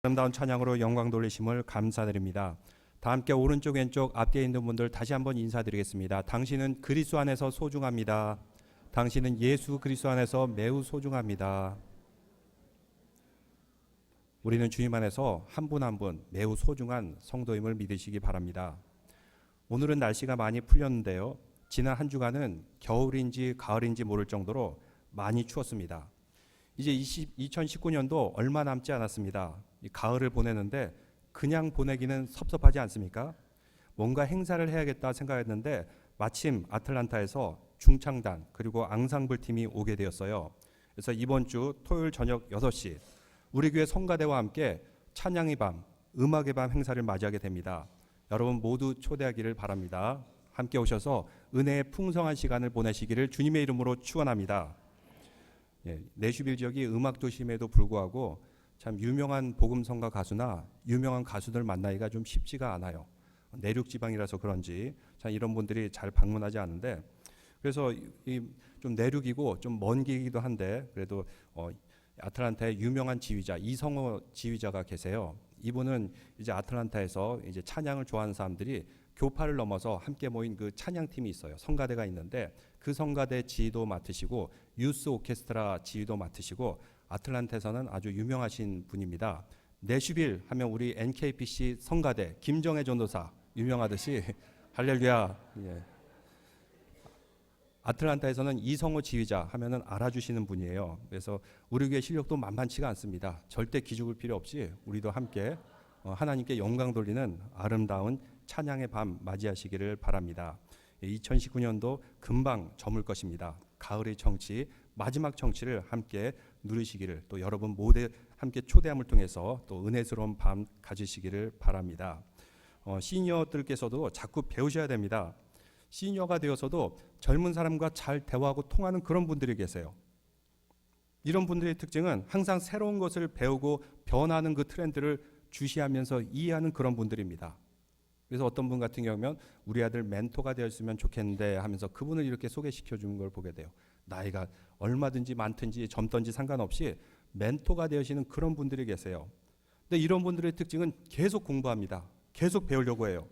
아름다운 찬양으로 영광 돌리심을 감사드립니다. 다 함께 오른쪽 왼쪽 앞뒤에 있는 분들 다시 한번 인사드리겠습니다. 당신은 그리스도 안에서 소중합니다. 당신은 예수 그리스도 안에서 매우 소중합니다. 우리는 주님 안에서 한 분 한 분 매우 소중한 성도임을 믿으시기 바랍니다. 오늘은 날씨가 많이 풀렸는데요. 지난 한 주간은 겨울인지 가을인지 모를 정도로 많이 추웠습니다. 이제 2019년도 얼마 남지 않았습니다. 가을을 보내는데 그냥 보내기는 섭섭하지 않습니까? 뭔가 행사를 해야겠다 생각했는데 마침 아틀란타에서 중창단 그리고 앙상블 팀이 오게 되었어요. 그래서 이번 주 토요일 저녁 6시 우리 교회 성가대와 함께 찬양의 밤, 음악의 밤 행사를 맞이하게 됩니다. 여러분 모두 초대하기를 바랍니다. 함께 오셔서 은혜의 풍성한 시간을 보내시기를 주님의 이름으로 축원합니다. 내슈빌 지역이 음악 도심에도 불구하고 참 유명한 복음성가 가수나 유명한 가수들 만나기가 좀 쉽지가 않아요. 내륙 지방이라서 그런지 참 이런 분들이 잘 방문하지 않는데, 그래서 좀 내륙이고 좀 먼 길이기도 한데 그래도 아틀란타의 유명한 지휘자 이성호 지휘자가 계세요. 이분은 이제 아틀란타에서 이제 찬양을 좋아하는 사람들이 교파를 넘어서 함께 모인 그 찬양팀이 있어요. 성가대가 있는데 그 성가대 지휘도 맡으시고 유스 오케스트라 지휘도 맡으시고 아틀란타에서는 아주 유명하신 분입니다. 내슈빌 하면 우리 NKPC 성가대 김정혜 전도사 유명하듯이 할렐루야. 예. 아틀란타에서는 이성호 지휘자 하면은 알아주시는 분이에요. 그래서 우리 교회 실력도 만만치가 않습니다. 절대 기죽을 필요 없이 우리도 함께 하나님께 영광 돌리는 아름다운 찬양의 밤 맞이하시기를 바랍니다. 2019년도 금방 저물 것입니다. 가을의 정치, 마지막 정치를 함께 누리시기를, 또 여러분 모두 함께 초대함을 통해서 또 은혜스러운 밤 가지시기를 바랍니다. 시니어들께서도 자꾸 배우셔야 됩니다. 시니어가 되어서도 젊은 사람과 잘 대화하고 통하는 그런 분들이 계세요. 이런 분들의 특징은 항상 새로운 것을 배우고 변하는 그 트렌드를 주시하면서 이해하는 그런 분들입니다. 그래서 어떤 분 같은 경우면 우리 아들 멘토가 되었으면 좋겠는데 하면서 그분을 이렇게 소개시켜 주는 걸 보게 돼요. 나이가 얼마든지 많든지 젊든지 상관없이 멘토가 되시는 그런 분들이 계세요. 근데 이런 분들의 특징은 계속 공부합니다. 계속 배우려고 해요.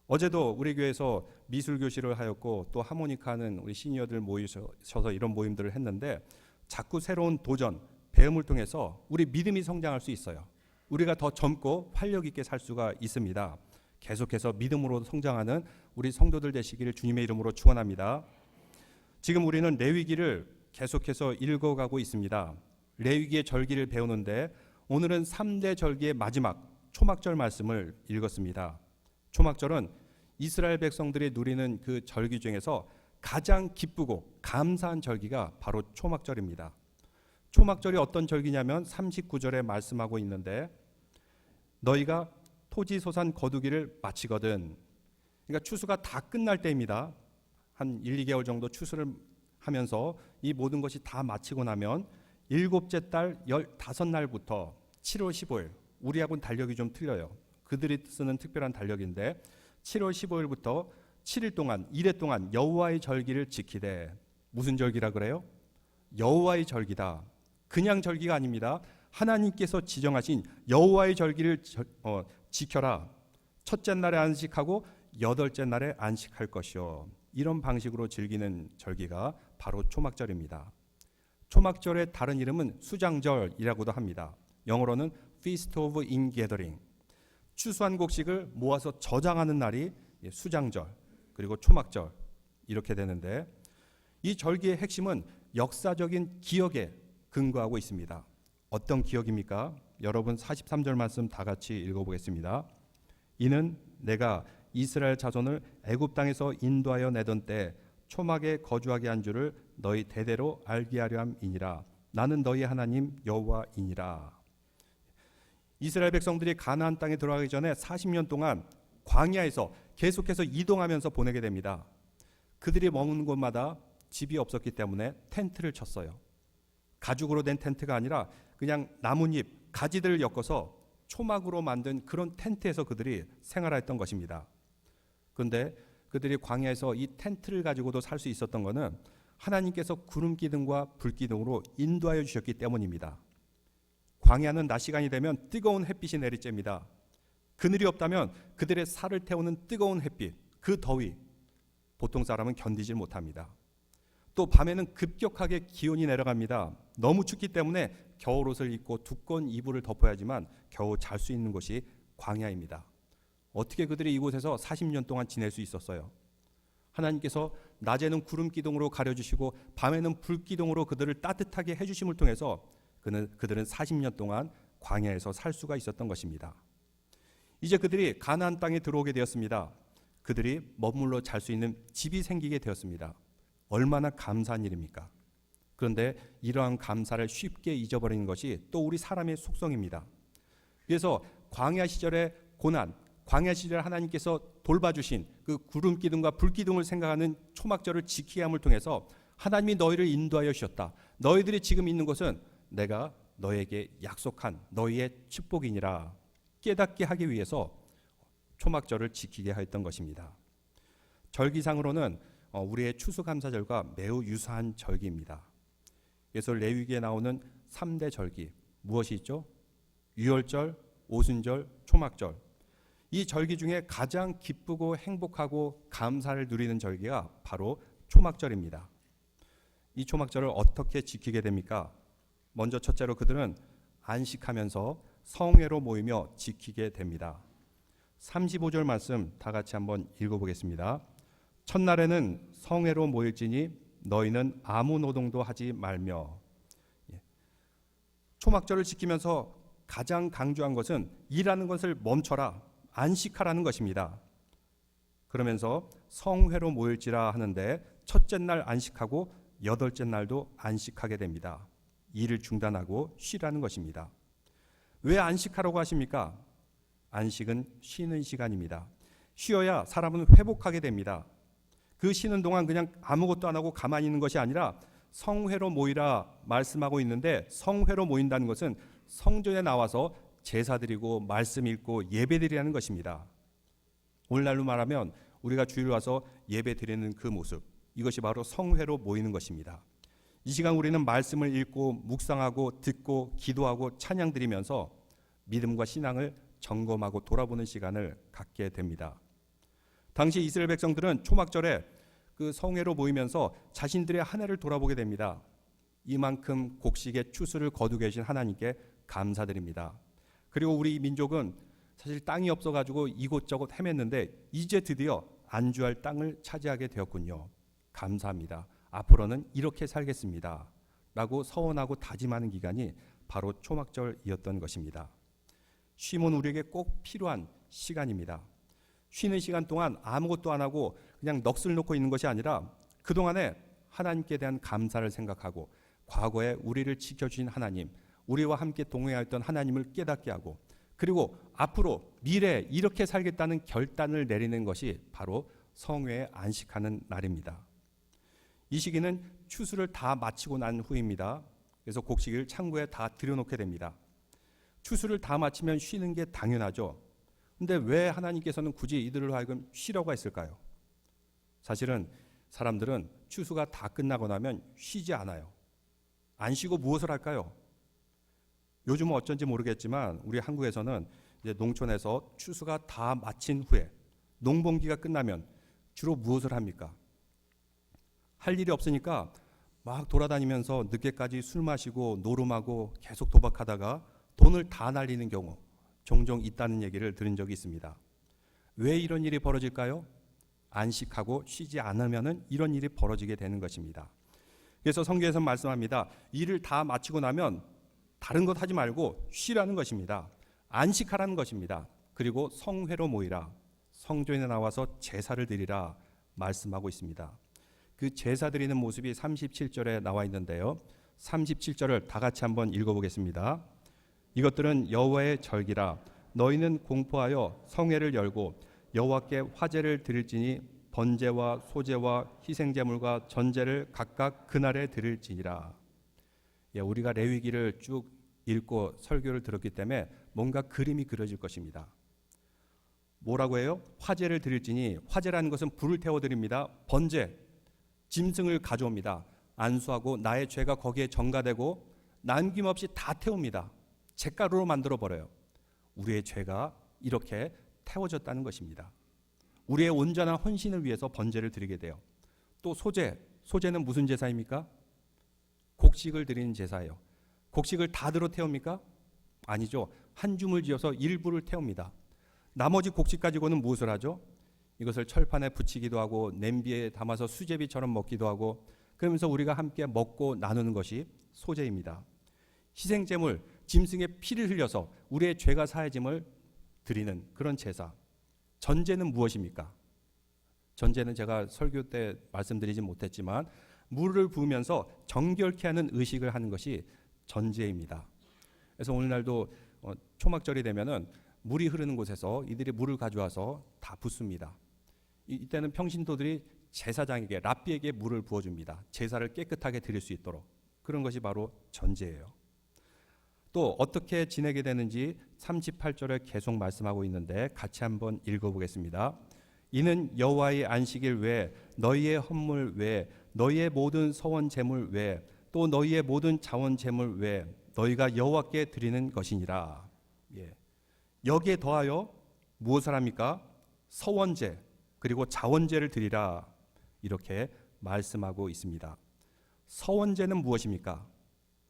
어제도 우리 교회에서 미술 교실을 하였고 또 하모니카 하는 우리 시니어들 모이셔서 이런 모임들을 했는데 자꾸 새로운 도전, 배움을 통해서 우리 믿음이 성장할 수 있어요. 우리가 더 젊고 활력 있게 살 수가 있습니다. 계속해서 믿음으로 성장하는 우리 성도들 되시기를 주님의 이름으로 축원합니다. 지금 우리는 레위기를 계속해서 읽어가고 있습니다. 레위기의 절기를 배우는데 오늘은 3대 절기의 마지막 초막절 말씀을 읽었습니다. 초막절은 이스라엘 백성들이 누리는 그 절기 중에서 가장 기쁘고 감사한 절기가 바로 초막절입니다. 초막절이 어떤 절기냐면 39절에 말씀하고 있는데 너희가 토지소산 거두기를 마치거든. 그러니까 추수가 다 끝날 때입니다. 한 1, 2개월 정도 추수를 하면서 이 모든 것이 다 마치고 나면 7째 달 15날부터 7월 15일, 우리하고는 달력이 좀 틀려요. 그들이 쓰는 특별한 달력인데 7월 15일부터 7일 동안, 이래 동안 여호와의 절기를 지키되. 무슨 절기라 그래요? 여호와의 절기다. 그냥 절기가 아닙니다. 하나님께서 지정하신 여호와의 절기를 지켜라. 첫째 날에 안식하고 8째 날에 안식할 것이요. 이런 방식으로 즐기는 절기가 바로 초막절입니다. 초막절의 다른 이름은 수장절이라고도 합니다. 영어로는 Feast of Ingathering. 추수한 곡식을 모아서 저장하는 날이 수장절, 그리고 초막절 이렇게 되는데, 이 절기의 핵심은 역사적인 기억에 근거하고 있습니다. 어떤 기억입니까? 여러분 43절 말씀 다 같이 읽어보겠습니다. 이는 내가 이스라엘 자손을 애굽 땅에서 인도하여 내던 때 초막에 거주하게 한 줄을 너희 대대로 알게 하려 함이니라. 나는 너희 하나님 여호와이니라. 이스라엘 백성들이 가나안 땅에 들어가기 전에 40년 동안 광야에서 계속해서 이동하면서 보내게 됩니다. 그들이 머무는 곳마다 집이 없었기 때문에 텐트를 쳤어요. 가죽으로 된 텐트가 아니라 그냥 나뭇잎, 가지들을 엮어서 초막으로 만든 그런 텐트에서 그들이 생활했던 것입니다. 그런데 그들이 광야에서 이 텐트를 가지고도 살 수 있었던 것은 하나님께서 구름 기둥과 불 기둥으로 인도하여 주셨기 때문입니다. 광야는 낮 시간이 되면 뜨거운 햇빛이 내리쬐입니다. 그늘이 없다면 그들의 살을 태우는 뜨거운 햇빛, 그 더위, 보통 사람은 견디질 못합니다. 또 밤에는 급격하게 기온이 내려갑니다. 너무 춥기 때문에 겨울옷을 입고 두꺼운 이불을 덮어야지만 겨우 잘 수 있는 곳이 광야입니다. 어떻게 그들이 이곳에서 40년 동안 지낼 수 있었어요? 하나님께서 낮에는 구름 기둥으로 가려주시고 밤에는 불 기둥으로 그들을 따뜻하게 해주심을 통해서 그들은 40년 동안 광야에서 살 수가 있었던 것입니다. 이제 그들이 가나안 땅에 들어오게 되었습니다. 그들이 머물러 잘 수 있는 집이 생기게 되었습니다. 얼마나 감사한 일입니까? 그런데 이러한 감사를 쉽게 잊어버리는 것이 또 우리 사람의 속성입니다. 그래서 광야 시절의 고난, 광야 시절 하나님께서 돌봐주신 그 구름 기둥과 불 기둥을 생각하는 초막절을 지키게 함을 통해서 하나님이 너희를 인도하여 주셨다. 너희들이 지금 있는 곳은 내가 너에게 약속한 너희의 축복이니라 깨닫게 하기 위해서 초막절을 지키게 하였던 것입니다. 절기상으로는 우리의 추수감사절과 매우 유사한 절기입니다. 그래서 레위기에 나오는 3대 절기 무엇이 있죠? 유월절, 오순절, 초막절. 이 절기 중에 가장 기쁘고 행복하고 감사를 누리는 절기가 바로 초막절입니다. 이 초막절을 어떻게 지키게 됩니까? 먼저 첫째로 그들은 안식하면서 성회로 모이며 지키게 됩니다. 35절 말씀 다 같이 한번 읽어보겠습니다. 첫날에는 성회로 모일지니 너희는 아무 노동도 하지 말며. 초막절을 지키면서 가장 강조한 것은 일하는 것을 멈춰라, 안식하라는 것입니다. 그러면서 성회로 모일지라 하는데 첫째 날 안식하고 여덟째 날도 안식하게 됩니다. 일을 중단하고 쉬라는 것입니다. 왜 안식하라고 하십니까? 안식은 쉬는 시간입니다. 쉬어야 사람은 회복하게 됩니다. 그 쉬는 동안 그냥 아무것도 안 하고 가만히 있는 것이 아니라 성회로 모이라 말씀하고 있는데, 성회로 모인다는 것은 성전에 나와서 제사 드리고 말씀 읽고 예배 드리라는 것입니다. 오늘날로 말하면 우리가 주일 와서 예배 드리는 그 모습, 이것이 바로 성회로 모이는 것입니다. 이 시간 우리는 말씀을 읽고 묵상하고 듣고 기도하고 찬양 드리면서 믿음과 신앙을 점검하고 돌아보는 시간을 갖게 됩니다. 당시 이스라엘 백성들은 초막절에 그 성회로 모이면서 자신들의 한 해를 돌아보게 됩니다. 이만큼 곡식의 추수를 거두게 계신 하나님께 감사드립니다. 그리고 우리 민족은 사실 땅이 없어가지고 이곳저곳 헤맸는데 이제 드디어 안주할 땅을 차지하게 되었군요. 감사합니다. 앞으로는 이렇게 살겠습니다. 라고 서원하고 다짐하는 기간이 바로 초막절이었던 것입니다. 쉼은 우리에게 꼭 필요한 시간입니다. 쉬는 시간 동안 아무것도 안 하고 그냥 넋을 놓고 있는 것이 아니라 그동안에 하나님께 대한 감사를 생각하고 과거에 우리를 지켜주신 하나님, 우리와 함께 동행하였던 하나님을 깨닫게 하고, 그리고 앞으로 미래에 이렇게 살겠다는 결단을 내리는 것이 바로 성회에 안식하는 날입니다. 이 시기는 추수를 다 마치고 난 후입니다. 그래서 곡식을 창고에 다 들여놓게 됩니다. 추수를 다 마치면 쉬는 게 당연하죠. 근데 왜 하나님께서는 굳이 이들을 하여금 쉬라고 했을까요? 사실은 사람들은 추수가 다 끝나고 나면 쉬지 않아요. 안 쉬고 무엇을 할까요? 요즘은 어쩐지 모르겠지만 우리 한국에서는 이제 농촌에서 추수가 다 마친 후에 농번기가 끝나면 주로 무엇을 합니까? 할 일이 없으니까 막 돌아다니면서 늦게까지 술 마시고 노름하고 계속 도박하다가 돈을 다 날리는 경우 종종 있다는 얘기를 들은 적이 있습니다. 왜 이런 일이 벌어질까요? 안식하고 쉬지 않으면 이런 일이 벌어지게 되는 것입니다. 그래서 성경에서 말씀합니다. 일을 다 마치고 나면 다른 것 하지 말고 쉬라는 것입니다. 안식하라는 것입니다. 그리고 성회로 모이라, 성전에 나와서 제사를 드리라 말씀하고 있습니다. 그 제사 드리는 모습이 37절에 나와 있는데요. 37절을 다 같이 한번 읽어보겠습니다. 이것들은 여호와의 절기라. 너희는 공포하여 성회를 열고 여호와께 화제를 드릴지니 번제와 소제와 희생제물과 전제를 각각 그날에 드릴지니라. 우리가 레위기를 쭉 읽고 설교를 들었기 때문에 뭔가 그림이 그려질 것입니다. 뭐라고 해요? 화제를 드릴지니, 화제라는 것은 불을 태워드립니다. 번제, 짐승을 가져옵니다. 안수하고 나의 죄가 거기에 전가되고 남김없이 다 태웁니다. 잿가루로 만들어 버려요. 우리의 죄가 이렇게 태워졌다는 것입니다. 우리의 온전한 헌신을 위해서 번제를 드리게 돼요. 또 소제는 무슨 제사입니까? 곡식을 드리는 제사예요. 곡식을 다 들어 태웁니까? 아니죠. 한 줌을 지어서 일부를 태웁니다. 나머지 곡식 가지고는 무엇을 하죠? 이것을 철판에 붙이기도 하고 냄비에 담아서 수제비처럼 먹기도 하고, 그러면서 우리가 함께 먹고 나누는 것이 소제입니다. 희생제물, 짐승의 피를 흘려서 우리의 죄가 사해짐을 드리는 그런 제사. 전제는 무엇입니까? 전제는 제가 설교 때 말씀드리지 못했지만 물을 부으면서 정결케 하는 의식을 하는 것이 전제입니다. 그래서 오늘날도 초막절이 되면은 물이 흐르는 곳에서 이들이 물을 가져와서 다 붓습니다. 이때는 평신도들이 제사장에게, 랍비에게 물을 부어줍니다. 제사를 깨끗하게 드릴 수 있도록. 그런 것이 바로 전제예요. 또 어떻게 지내게 되는지 38절에 계속 말씀하고 있는데 같이 한번 읽어보겠습니다. 이는 여호와의 안식일 외에 너희의 헌물 외에 너희의 모든 서원 제물 외에 또 너희의 모든 자원 제물 외에 너희가 여호와께 드리는 것이니라. 여기에 더하여 무엇을 합니까? 서원제 그리고 자원제를 드리라, 이렇게 말씀하고 있습니다. 서원제는 무엇입니까?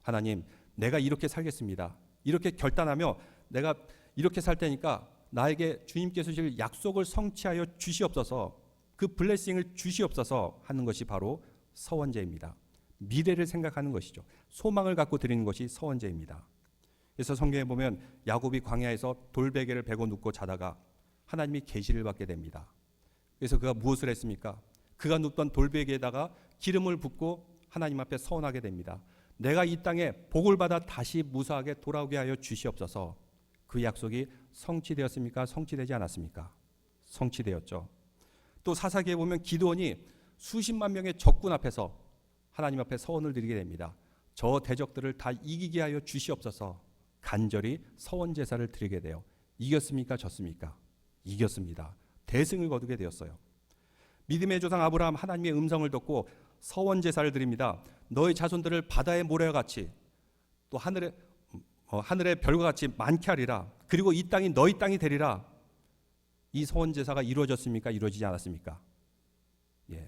하나님, 내가 이렇게 살겠습니다. 이렇게 결단하며 내가 이렇게 살 테니까 나에게 주님께서 주실 약속을 성취하여 주시옵소서, 그 블레싱을 주시옵소서 하는 것이 바로 서원제입니다. 미래를 생각하는 것이죠. 소망을 갖고 드리는 것이 서원제입니다. 그래서 성경에 보면 야곱이 광야에서 돌베개를 베고 눕고 자다가 하나님이 계시를 받게 됩니다. 그래서 그가 무엇을 했습니까? 그가 눕던 돌베개에다가 기름을 붓고 하나님 앞에 서원하게 됩니다. 내가 이 땅에 복을 받아 다시 무사하게 돌아오게 하여 주시옵소서. 그 약속이 성취되었습니까? 성취되지 않았습니까? 성취되었죠. 또 사사기에 보면 기드온이 수십만 명의 적군 앞에서 하나님 앞에 서원을 드리게 됩니다. 저 대적들을 다 이기게 하여 주시옵소서. 간절히 서원 제사를 드리게 돼요. 이겼습니까? 졌습니까? 이겼습니다. 대승을 거두게 되었어요. 믿음의 조상 아브라함, 하나님의 음성을 듣고 서원 제사를 드립니다. 너의 자손들을 바다의 모래와 같이 또 하늘의 별과 같이 많게 하리라. 그리고 이 땅이 너희 땅이 되리라. 이 서원 제사가 이루어졌습니까? 이루어지지 않았습니까?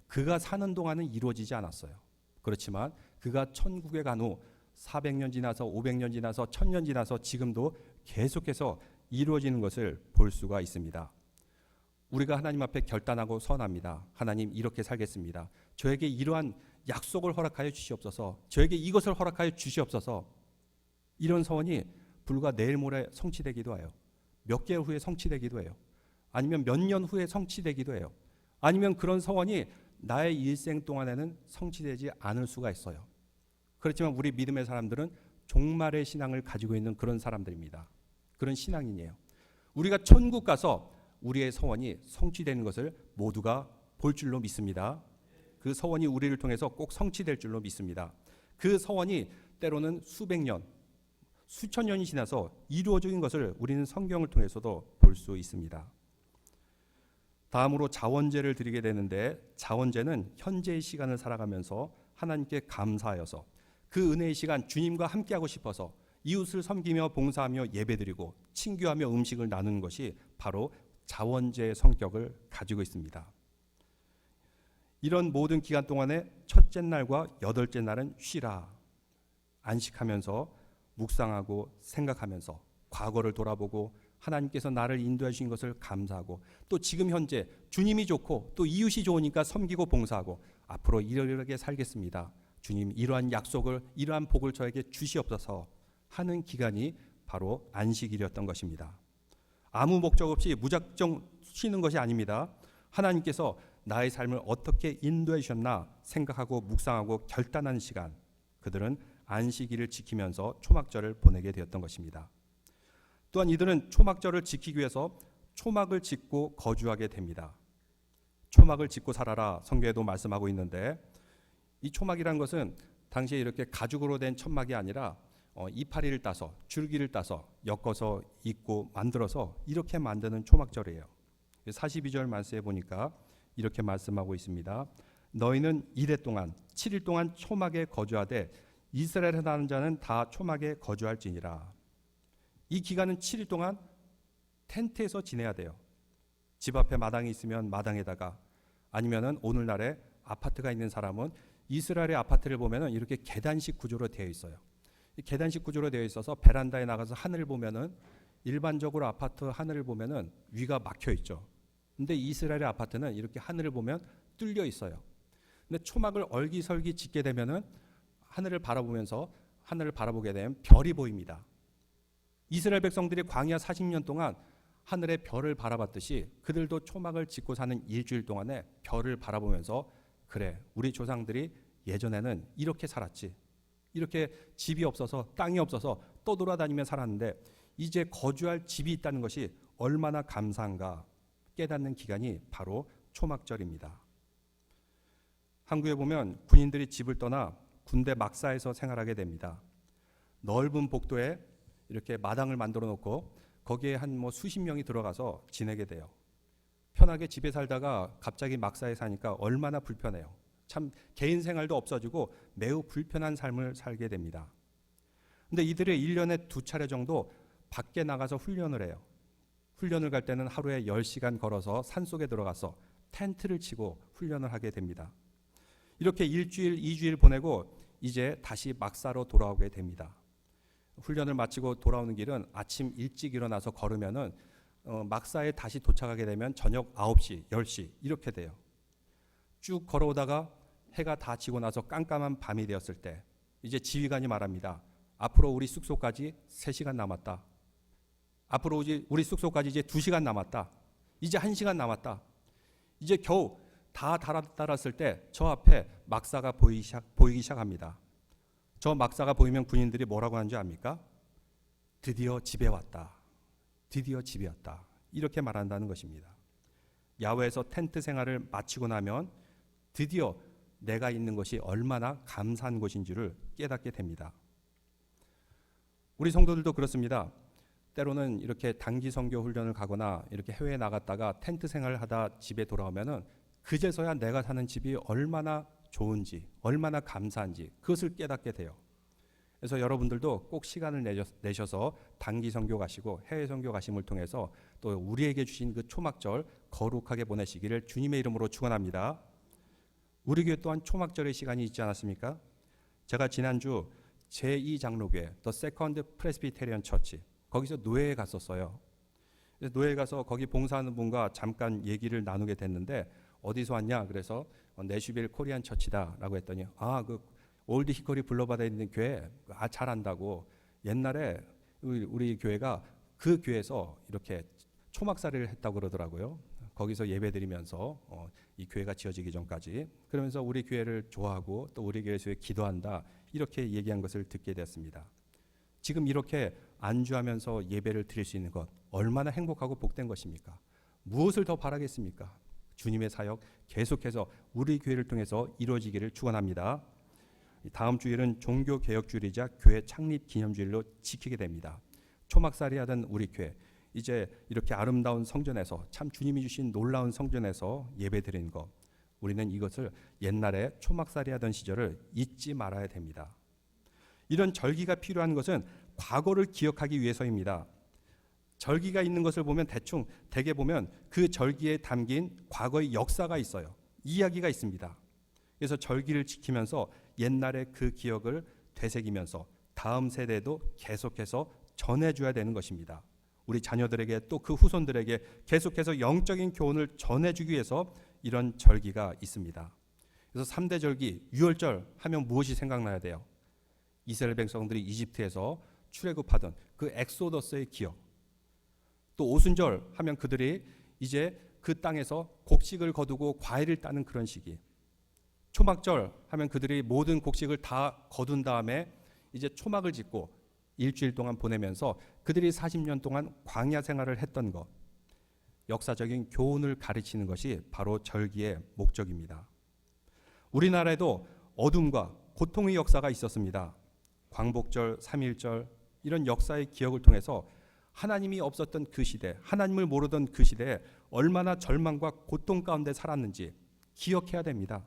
그가 사는 동안은 이루어지지 않았어요. 그렇지만 그가 천국에 간 후 400년 지나서 500년 지나서 1000년 지나서 지금도 계속해서 이루어지는 것을 볼 수가 있습니다. 우리가 하나님 앞에 결단하고 선합니다. 하나님, 이렇게 살겠습니다. 저에게 이러한 약속을 허락하여 주시옵소서. 저에게 이것을 허락하여 주시옵소서. 이런 서원이 불과 내일 모레 성취되기도 해요. 몇 개월 후에 성취되기도 해요. 아니면 몇 년 후에 성취되기도 해요. 아니면 그런 서원이 나의 일생 동안에는 성취되지 않을 수가 있어요. 그렇지만 우리 믿음의 사람들은 종말의 신앙을 가지고 있는 그런 사람들입니다. 그런 신앙인이에요. 우리가 천국 가서 우리의 서원이 성취되는 것을 모두가 볼 줄로 믿습니다. 그 서원이 우리를 통해서 꼭 성취될 줄로 믿습니다. 그 서원이 때로는 수백 년, 수천 년이 지나서 이루어진 것을 우리는 성경을 통해서도 볼 수 있습니다. 다음으로 자원제를 드리게 되는데, 자원제는 현재의 시간을 살아가면서 하나님께 감사하여서 그 은혜의 시간 주님과 함께하고 싶어서 이웃을 섬기며 봉사하며 예배드리고 친교하며 음식을 나누는 것이 바로 자원제의 성격을 가지고 있습니다. 이런 모든 기간 동안에 첫째 날과 여덟째 날은 쉬라. 안식하면서 묵상하고 생각하면서 과거를 돌아보고 하나님께서 나를 인도해 주신 것을 감사하고, 또 지금 현재 주님이 좋고 또 이웃이 좋으니까 섬기고 봉사하고 앞으로 이렇게 살겠습니다. 주님, 이러한 약속을, 이러한 복을 저에게 주시옵소서 하는 기간이 바로 안식일이었던 것입니다. 아무 목적 없이 무작정 쉬는 것이 아닙니다. 하나님께서 나의 삶을 어떻게 인도해 주셨나 생각하고 묵상하고 결단하는 시간, 그들은 안식일을 지키면서 초막절을 보내게 되었던 것입니다. 또한 이들은 초막절을 지키기 위해서 초막을 짓고 거주하게 됩니다. 초막을 짓고 살아라, 성경에도 말씀하고 있는데, 이 초막이란 것은 당시에 이렇게 가죽으로 된 천막이 아니라 이파리를 따서 줄기를 따서 엮어서 입고 만들어서 이렇게 만드는 초막절이에요. 42절 말씀에 보니까 이렇게 말씀하고 있습니다. 너희는 이레 동안 7일 동안 초막에 거주하되 이스라엘에 사는 자는 다 초막에 거주할지니라. 이 기간은 7일 동안 텐트에서 지내야 돼요. 집 앞에 마당이 있으면 마당에다가, 아니면은 오늘날에 아파트가 있는 사람은 이스라엘의 아파트를 보면은 이렇게 계단식 구조로 되어 있어요. 이 계단식 구조로 되어 있어서 베란다에 나가서 하늘을 보면은 일반적으로 아파트 하늘을 보면은 위가 막혀 있죠. 근데 이스라엘의 아파트는 이렇게 하늘을 보면 뚫려 있어요. 근데 초막을 얼기설기 짓게 되면은 하늘을 바라보게 되면 별이 보입니다. 이스라엘 백성들이 광야 40년 동안 하늘의 별을 바라봤듯이 그들도 초막을 짓고 사는 일주일 동안에 별을 바라보면서, 그래, 우리 조상들이 예전에는 이렇게 살았지, 이렇게 집이 없어서 땅이 없어서 떠돌아다니며 살았는데 이제 거주할 집이 있다는 것이 얼마나 감사한가 깨닫는 기간이 바로 초막절입니다. 한국에 보면 군인들이 집을 떠나 군대 막사에서 생활하게 됩니다. 넓은 복도에 이렇게 마당을 만들어 놓고 거기에 한 수십 명이 들어가서 지내게 돼요. 편하게 집에 살다가 갑자기 막사에 사니까 얼마나 불편해요. 참 개인 생활도 없어지고 매우 불편한 삶을 살게 됩니다. 근데 이들의 1년에 2차례 정도 밖에 나가서 훈련을 해요. 훈련을 갈 때는 하루에 10시간 걸어서 산속에 들어가서 텐트를 치고 훈련을 하게 됩니다. 이렇게 일주일, 2주일 보내고 이제 다시 막사로 돌아오게 됩니다. 훈련을 마치고 돌아오는 길은 아침 일찍 일어나서 걸으면은 막사에 다시 도착하게 되면 저녁 9시, 10시 이렇게 돼요. 쭉 걸어오다가 해가 다 지고 나서 깜깜한 밤이 되었을 때 이제 지휘관이 말합니다. 앞으로 우리 숙소까지 3시간 남았다. 앞으로 우리 숙소까지 이제 2시간 남았다. 이제 1시간 남았다. 이제 겨우 다 달았을 때 저 앞에 막사가 보이기 시작합니다. 저 막사가 보이면 군인들이 뭐라고 하는지 압니까? 드디어 집에 왔다. 드디어 집에 왔다. 이렇게 말한다는 것입니다. 야외에서 텐트 생활을 마치고 나면 드디어 내가 있는 것이 얼마나 감사한 곳인지를 깨닫게 됩니다. 우리 성도들도 그렇습니다. 때로는 이렇게 단기 선교 훈련을 가거나 이렇게 해외에 나갔다가 텐트 생활을 하다 집에 돌아오면은 그제서야 내가 사는 집이 얼마나 좋은지, 얼마나 감사한지 그것을 깨닫게 돼요. 그래서 여러분들도 꼭 시간을 내셔서 단기 선교 가시고 해외 선교 가심을 통해서 또 우리에게 주신 그 초막절 거룩하게 보내시기를 주님의 이름으로 축원합니다. 우리 교회 또한 초막절의 시간이 있지 않았습니까? 제가 지난주 제2장로교회 The Second Presbyterian Church 거기서 노예에 갔었어요. 노예에 가서 거기 봉사하는 분과 잠깐 얘기를 나누게 됐는데 어디서 왔냐? 그래서 내슈빌 코리안 처치다라고 했더니 그 올드 히커리 블러바드에 있는 교회 잘 안다고, 옛날에 우리 교회가 그 교회에서 이렇게 초막살이를 했다고 그러더라고요. 거기서 예배드리면서 이 교회가 지어지기 전까지, 그러면서 우리 교회를 좋아하고 또 우리 교회에서 기도한다 이렇게 얘기한 것을 듣게 되었습니다. 지금 이렇게 안주하면서 예배를 드릴 수 있는 것 얼마나 행복하고 복된 것입니까? 무엇을 더 바라겠습니까? 주님의 사역 계속해서 우리 교회를 통해서 이루어지기를 축원합니다. 다음 주일은 종교개혁주일이자 교회 창립 기념주일로 지키게 됩니다. 초막살이 하던 우리 교회, 이제 이렇게 아름다운 성전에서, 참 주님이 주신 놀라운 성전에서 예배드리는 것, 우리는 이것을 옛날에 초막살이 하던 시절을 잊지 말아야 됩니다. 이런 절기가 필요한 것은 과거를 기억하기 위해서입니다. 절기가 있는 것을 보면 대개 보면 그 절기에 담긴 과거의 역사가 있어요. 이야기가 있습니다. 그래서 절기를 지키면서 옛날의 그 기억을 되새기면서 다음 세대도 계속해서 전해줘야 되는 것입니다. 우리 자녀들에게 또 그 후손들에게 계속해서 영적인 교훈을 전해주기 위해서 이런 절기가 있습니다. 그래서 3대 절기, 유월절 하면 무엇이 생각나야 돼요? 이스라엘 백성들이 이집트에서 출애굽하던 그 엑소더스의 기억. 또 오순절 하면 그들이 이제 그 땅에서 곡식을 거두고 과일을 따는 그런 시기. 초막절 하면 그들이 모든 곡식을 다 거둔 다음에 이제 초막을 짓고 일주일 동안 보내면서 그들이 40년 동안 광야 생활을 했던 것, 역사적인 교훈을 가르치는 것이 바로 절기의 목적입니다. 우리나라에도 어둠과 고통의 역사가 있었습니다. 광복절, 3.1절 이런 역사의 기억을 통해서 하나님이 없었던 그 시대, 하나님을 모르던 그 시대에 얼마나 절망과 고통 가운데 살았는지 기억해야 됩니다.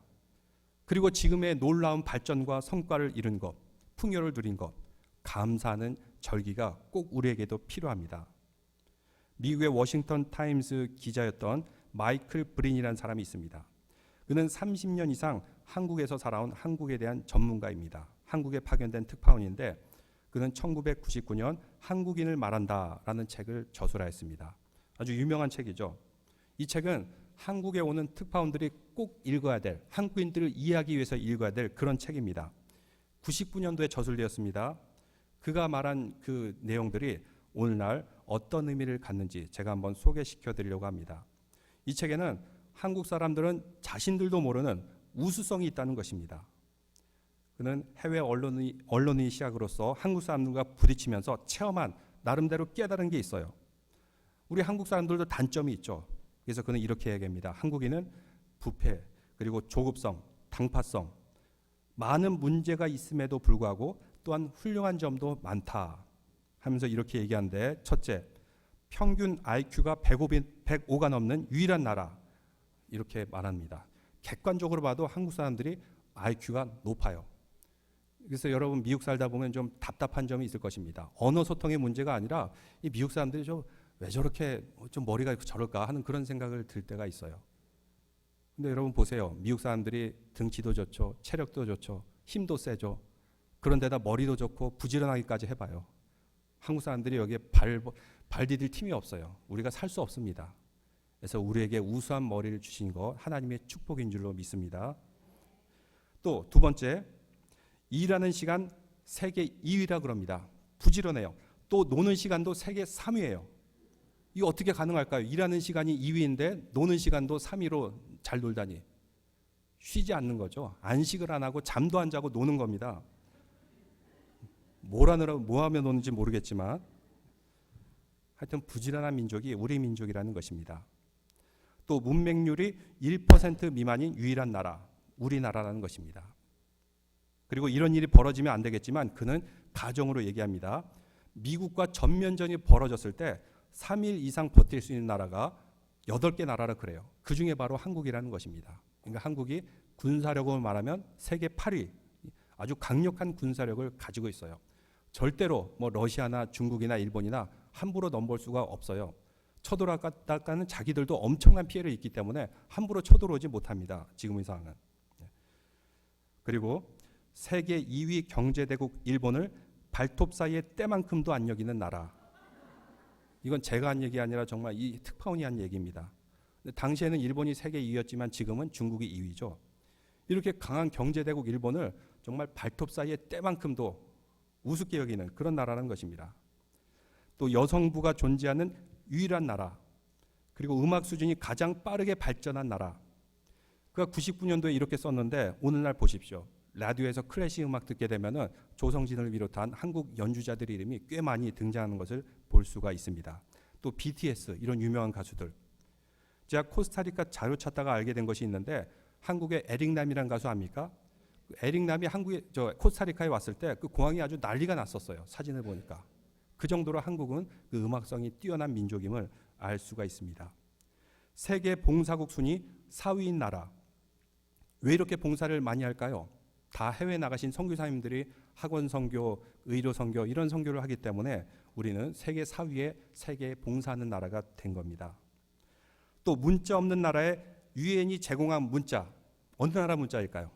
그리고 지금의 놀라운 발전과 성과를 이룬 것, 풍요를 누린 것, 감사하는 절기가 꼭 우리에게도 필요합니다. 미국의 워싱턴 타임스 기자였던 마이클 브린이라는 사람이 있습니다. 그는 30년 이상 한국에서 살아온 한국에 대한 전문가입니다. 한국에 파견된 특파원인데 그는 1999년 한국인을 말한다라는 책을 저술하였습니다. 아주 유명한 책이죠. 이 책은 한국에 오는 특파원들이 꼭 읽어야 될, 한국인들을 이해하기 위해서 읽어야 될 그런 책입니다. 99년도에 저술되었습니다. 그가 말한 그 내용들이 오늘날 어떤 의미를 갖는지 제가 한번 소개시켜 드리려고 합니다. 이 책에는 한국 사람들은 자신들도 모르는 우수성이 있다는 것입니다. 그는 해외 언론의 시각으로서 한국 사람들과 부딪히면서 체험한 나름대로 깨달은 게 있어요. 우리 한국 사람들도 단점이 있죠. 그래서 그는 이렇게 얘기합니다. 한국인은 부패, 그리고 조급성, 당파성, 많은 문제가 있음에도 불구하고 또한 훌륭한 점도 많다 하면서 이렇게 얘기하는데, 첫째, 평균 IQ가 105가 넘는 유일한 나라, 이렇게 말합니다. 객관적으로 봐도 한국 사람들이 IQ가 높아요. 그래서 여러분 미국 살다 보면 좀 답답한 점이 있을 것입니다. 언어 소통의 문제가 아니라 이 미국 사람들이 왜 저렇게 좀 머리가 저럴까 하는 그런 생각을 들 때가 있어요. 근데 여러분 보세요. 미국 사람들이 등치도 좋죠, 체력도 좋죠, 힘도 세죠. 그런데다 머리도 좋고 부지런하기까지 해봐요. 한국 사람들이 여기에 발 디딜 틈이 없어요. 우리가 살 수 없습니다. 그래서 우리에게 우수한 머리를 주신 것 하나님의 축복인 줄로 믿습니다. 또 두 번째, 일하는 시간 세계 2위라 그럽니다. 부지런해요. 또 노는 시간도 세계 3위예요. 이거 어떻게 가능할까요? 일하는 시간이 2위인데 노는 시간도 3위로 잘 놀다니. 쉬지 않는 거죠. 안식을 안 하고 잠도 안 자고 노는 겁니다. 뭐 하며 노는지 모르겠지만 하여튼 부지런한 민족이 우리 민족이라는 것입니다. 또 문맹률이 1% 미만인 유일한 나라, 우리나라라는 것입니다. 그리고 이런 일이 벌어지면 안 되겠지만 그는 가정으로 얘기합니다. 미국과 전면전이 벌어졌을 때 3일 이상 버틸 수 있는 나라가 8개 나라라 그래요. 그 중에 바로 한국이라는 것입니다. 그러니까 한국이 군사력을 말하면 세계 8위, 아주 강력한 군사력을 가지고 있어요. 절대로 러시아나 중국이나 일본이나 함부로 넘볼 수가 없어요. 쳐들어갔다가는 자기들도 엄청난 피해를 입기 때문에 함부로 쳐들어오지 못합니다. 지금의 상황은. 그리고 세계 2위 경제대국 일본을 발톱 사이에 때만큼도 안 여기는 나라. 이건 제가 한 얘기 아니라 정말 이 특파원이 한 얘기입니다. 당시에는 일본이 세계 2위였지만 지금은 중국이 2위죠. 이렇게 강한 경제대국 일본을 정말 발톱 사이에 때만큼도 우습게 여기는 그런 나라라는 것입니다. 또 여성부가 존재하는 유일한 나라, 그리고 음악 수준이 가장 빠르게 발전한 나라. 그가 99년도에 이렇게 썼는데 오늘날 보십시오. 라디오에서 클래식 음악 듣게 되면은 조성진을 비롯한 한국 연주자들의 이름이 꽤 많이 등장하는 것을 볼 수가 있습니다. 또 BTS 이런 유명한 가수들. 제가 코스타리카 자료 찾다가 알게 된 것이 있는데 한국의 에릭남이라는 가수 압니까? 에릭남이 코스타리카에 왔을 때 그 공항이 아주 난리가 났었어요. 사진을 보니까. 그 정도로 한국은 그 음악성이 뛰어난 민족임을 알 수가 있습니다. 세계 봉사국 순위 4위인 나라. 왜 이렇게 봉사를 많이 할까요? 다 해외 나가신 선교사님들이 학원 선교, 의료 선교 이런 선교를 하기 때문에 우리는 세계 4위에 세계에 봉사하는 나라가 된 겁니다. 또 문자 없는 나라에 유엔이 제공한 문자, 어느 나라 문자일까요?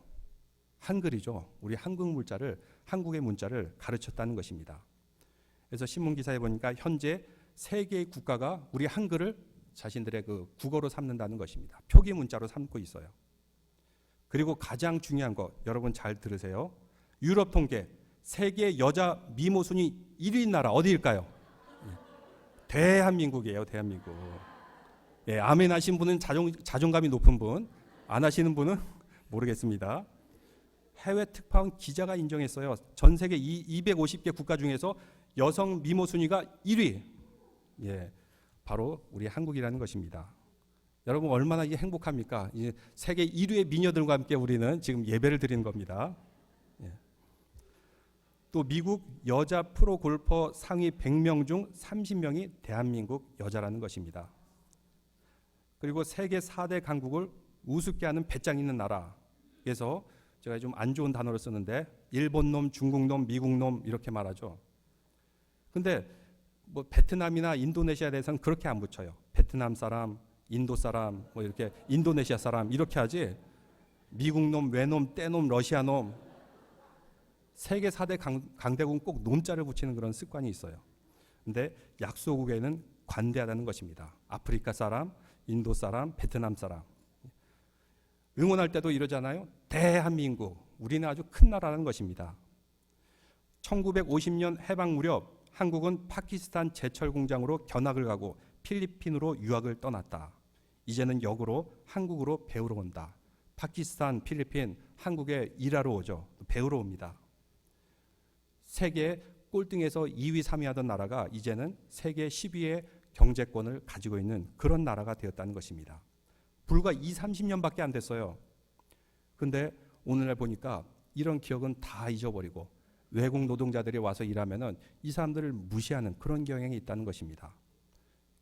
한글이죠. 우리 한국의 문자를 가르쳤다는 것입니다. 그래서 신문 기사에 보니까 현재 세 개의 국가가 우리 한글을 자신들의 그 국어로 삼는다는 것입니다. 표기 문자로 삼고 있어요. 그리고 가장 중요한 것, 여러분 잘 들으세요. 유럽 통계, 세계 여자 미모 순위 1위인 나라 어디일까요? 대한민국이에요. 대한민국. 예, 아멘 하신 분은 자존감이 높은 분, 안 하시는 분은 모르겠습니다. 해외 특파원 기자가 인정했어요. 전 세계 250개 국가 중에서 여성 미모 순위가 1위. 예, 바로 우리 한국이라는 것입니다. 여러분 얼마나 이게 행복합니까? 이 세계 1위의 미녀들과 함께 우리는 지금 예배를 드리는 겁니다. 예. 또 미국 여자 프로 골퍼 상위 100명 중 30명이 대한민국 여자라는 것입니다. 그리고 세계 4대 강국을 우습게 하는 배짱 있는 나라. 그래서 제가 좀 안 좋은 단어를 쓰는데 일본 놈, 중국 놈, 미국 놈 이렇게 말하죠. 근데 뭐 베트남이나 인도네시아에 대해서는 그렇게 안 붙여요. 베트남 사람, 인도 사람, 뭐 이렇게 인도네시아 사람 이렇게 하지. 미국 놈, 외놈, 떼놈, 러시아 놈, 세계 4대 강대국은 꼭 놈자를 붙이는 그런 습관이 있어요. 근데 약소국에는 관대하다는 것입니다. 아프리카 사람, 인도 사람, 베트남 사람. 응원할 때도 이러잖아요. 대한민국, 우리는 아주 큰 나라라는 것입니다. 1950년 해방 무렵 한국은 파키스탄 제철 공장으로 견학을 가고 필리핀으로 유학을 떠났다. 이제는 역으로 한국으로 배우러 온다. 파키스탄, 필리핀, 한국에 일하러 오죠. 배우러 옵니다. 세계 꼴등에서 2위, 3위 하던 나라가 이제는 세계 10위의 경제권을 가지고 있는 그런 나라가 되었다는 것입니다. 불과 30년밖에 안 됐어요. 근데 오늘날 보니까 이런 기억은 다 잊어버리고 외국 노동자들이 와서 일하면은 이 사람들을 무시하는 그런 경향이 있다는 것입니다.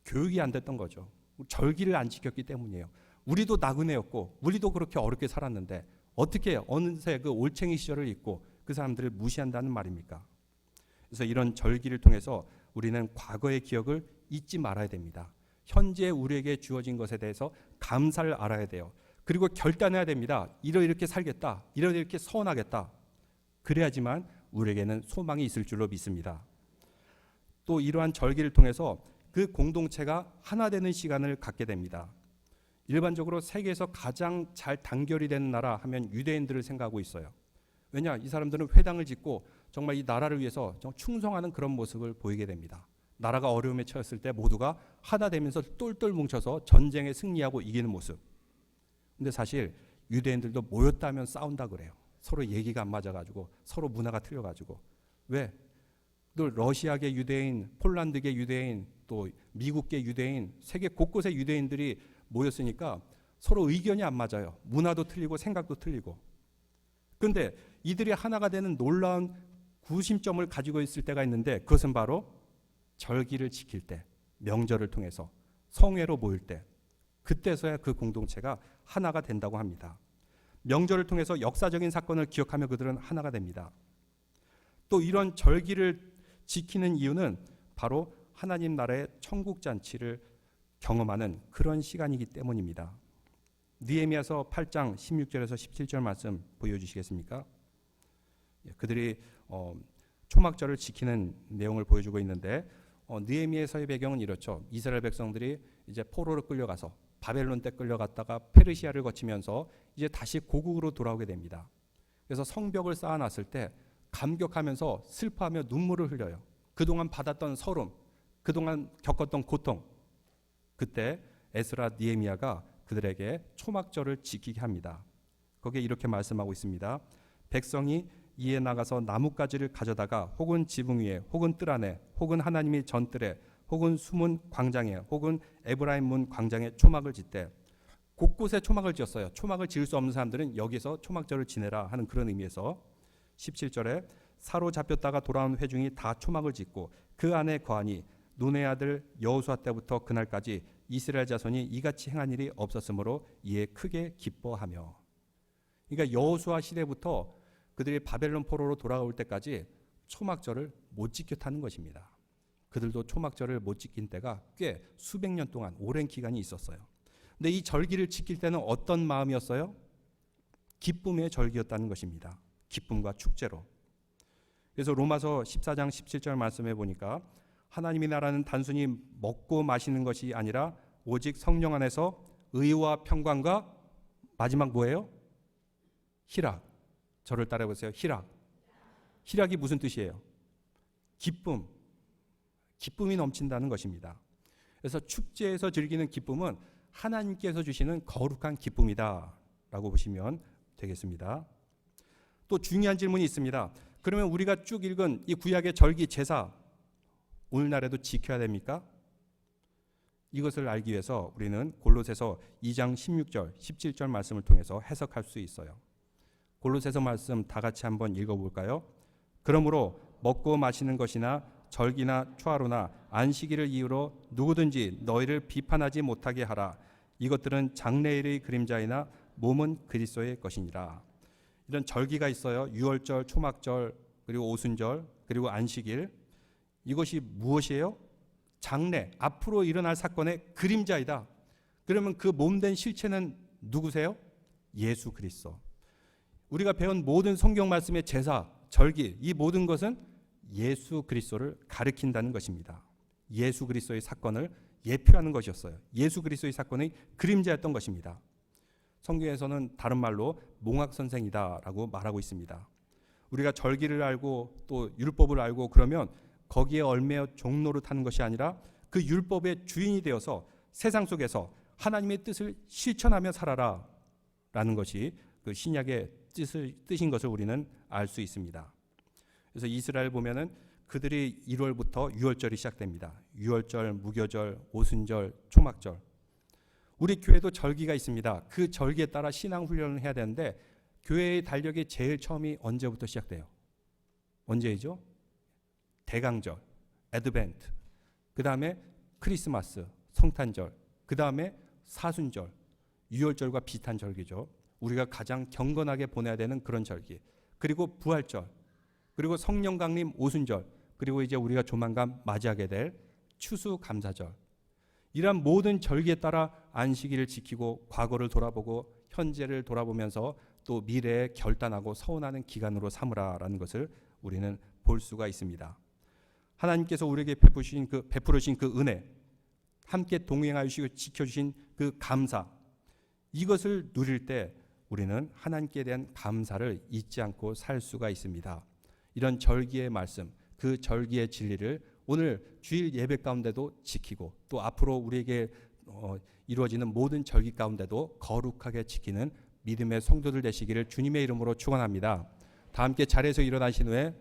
교육이 안 됐던 거죠. 절기를 안 지켰기 때문이에요. 우리도 나그네였고 우리도 그렇게 어렵게 살았는데 어떻게 어느새 그 올챙이 시절을 잊고 그 사람들을 무시한다는 말입니까? 그래서 이런 절기를 통해서 우리는 과거의 기억을 잊지 말아야 됩니다. 현재 우리에게 주어진 것에 대해서 감사를 알아야 돼요. 그리고 결단해야 됩니다. 이렇게 살겠다. 이렇게 서원하겠다. 그래야지만 우리에게는 소망이 있을 줄로 믿습니다. 또 이러한 절기를 통해서 그 공동체가 하나 되는 시간을 갖게 됩니다. 일반적으로 세계에서 가장 잘 단결이 되는 나라 하면 유대인들을 생각하고 있어요. 왜냐? 이 사람들은 회당을 짓고 정말 이 나라를 위해서 충성하는 그런 모습을 보이게 됩니다. 나라가 어려움에 처했을 때 모두가 하나 되면서 똘똘 뭉쳐서 전쟁에 승리하고 이기는 모습. 근데 사실 유대인들도 모였다면 싸운다 그래요. 서로 얘기가 안 맞아가지고 서로 문화가 틀려가지고. 왜? 또 러시아계 유대인, 폴란드계 유대인, 또 미국계 유대인, 세계 곳곳의 유대인들이 모였으니까 서로 의견이 안 맞아요. 문화도 틀리고 생각도 틀리고. 그런데 이들이 하나가 되는 놀라운 구심점을 가지고 있을 때가 있는데 그것은 바로 절기를 지킬 때, 명절을 통해서 성회로 모일 때, 그때서야 그 공동체가 하나가 된다고 합니다. 명절을 통해서 역사적인 사건을 기억하며 그들은 하나가 됩니다. 또 이런 절기를 지키는 이유는 바로 하나님 나라의 천국 잔치를 경험하는 그런 시간이기 때문입니다. 느헤미야서 8장 16절에서 17절 말씀 보여주시겠습니까? 그들이 초막절을 지키는 내용을 보여주고 있는데 느헤미야서의 배경은 이렇죠. 이스라엘 백성들이 이제 포로로 끌려가서 바벨론 때 끌려갔다가 페르시아를 거치면서 이제 다시 고국으로 돌아오게 됩니다. 그래서 성벽을 쌓아놨을 때 감격하면서 슬퍼하며 눈물을 흘려요. 그동안 받았던 서름, 그동안 겪었던 고통, 그때 에스라 느헤미야가 그들에게 초막절을 지키게 합니다. 거기에 이렇게 말씀하고 있습니다. 백성이 이에 나가서 나뭇가지를 가져다가 혹은 지붕 위에 혹은 뜰 안에 혹은 하나님의 전뜰에 혹은 숨은 광장에 혹은 에브라임 문 광장에 초막을 짓되 곳곳에 초막을 지었어요. 초막을 지을 수 없는 사람들은 여기서 초막절을 지내라 하는 그런 의미에서 17절에 사로잡혔다가 돌아온 회중이 다 초막을 짓고 그 안에 거하니 눈의 아들 여호수아 때부터 그날까지 이스라엘 자손이 이같이 행한 일이 없었으므로 이에 크게 기뻐하며. 그러니까 여호수아 시대부터 그들이 바벨론 포로로 돌아올 때까지 초막절을 못 지켰다는 것입니다. 그들도 초막절을 못 지킨 때가 꽤 수백 년 동안 오랜 기간이 있었어요. 근데 이 절기를 지킬 때는 어떤 마음이었어요? 기쁨의 절기였다는 것입니다. 기쁨과 축제로. 그래서 로마서 14장 17절 말씀해 보니까 하나님의 나라는 단순히 먹고 마시는 것이 아니라 오직 성령 안에서 의와 평강과 마지막 뭐예요? 희락. 저를 따라해 보세요. 희락. 희락이 무슨 뜻이에요? 기쁨. 기쁨이 넘친다는 것입니다. 그래서 축제에서 즐기는 기쁨은 하나님께서 주시는 거룩한 기쁨이다 라고 보시면 되겠습니다. 또 중요한 질문이 있습니다. 그러면 우리가 쭉 읽은 이 구약의 절기 제사 오늘날에도 지켜야 됩니까? 이것을 알기 위해서 우리는 골로새서 2장 16절, 17절 말씀을 통해서 해석할 수 있어요. 골로새서 말씀 다 같이 한번 읽어볼까요? 그러므로 먹고 마시는 것이나 절기나 초하루나 안식일을 이유로 누구든지 너희를 비판하지 못하게 하라. 이것들은 장래일의 그림자이나 몸은 그리스도의 것이니라. 이런 절기가 있어요. 유월절, 초막절, 그리고 오순절, 그리고 안식일. 이것이 무엇이에요? 장래, 앞으로 일어날 사건의 그림자이다. 그러면 그 몸된 실체는 누구세요? 예수 그리스도. 우리가 배운 모든 성경 말씀의 제사, 절기, 이 모든 것은 예수 그리스도를 가리킨다는 것입니다. 예수 그리스도의 사건을 예표하는 것이었어요. 예수 그리스도의 사건의 그림자였던 것입니다. 성경에서는 다른 말로 몽학선생이다라고 말하고 있습니다. 우리가 절기를 알고 또 율법을 알고 그러면 거기에 얽매여 종노릇하는 것이 아니라 그 율법의 주인이 되어서 세상 속에서 하나님의 뜻을 실천하며 살아라 라는 것이 그 신약의 뜻인 것을 우리는 알 수 있습니다. 그래서 이스라엘 보면은 그들이 1월부터 유월절이 시작됩니다. 유월절, 무교절, 오순절, 초막절. 우리 교회도 절기가 있습니다. 그 절기에 따라 신앙 훈련을 해야 되는데 교회의 달력이 제일 처음이 언제부터 시작돼요? 언제이죠? 대강절, 애드벤트, 그 다음에 크리스마스, 성탄절, 그 다음에 사순절, 유월절과 비슷한 절기죠. 우리가 가장 경건하게 보내야 되는 그런 절기. 그리고 부활절, 그리고 성령 강림 오순절, 그리고 이제 우리가 조만간 맞이하게 될 추수감사절. 이러한 모든 절기에 따라 안식일을 지키고 과거를 돌아보고 현재를 돌아보면서 또 미래에 결단하고 서원하는 기간으로 삼으라라는 것을 우리는 볼 수가 있습니다. 하나님께서 우리에게 베푸르신 그 은혜, 함께 동행하여 지켜주신 그 감사, 이것을 누릴 때 우리는 하나님께 대한 감사를 잊지 않고 살 수가 있습니다. 이런 절기의 말씀, 그 절기의 진리를 오늘 주일 예배 가운데도 지키고 또 앞으로 우리에게 이루어지는 모든 절기 가운데도 거룩하게 지키는 믿음의 성도들 되시기를 주님의 이름으로 축원합니다. 다 함께 자리에서 일어나신 후에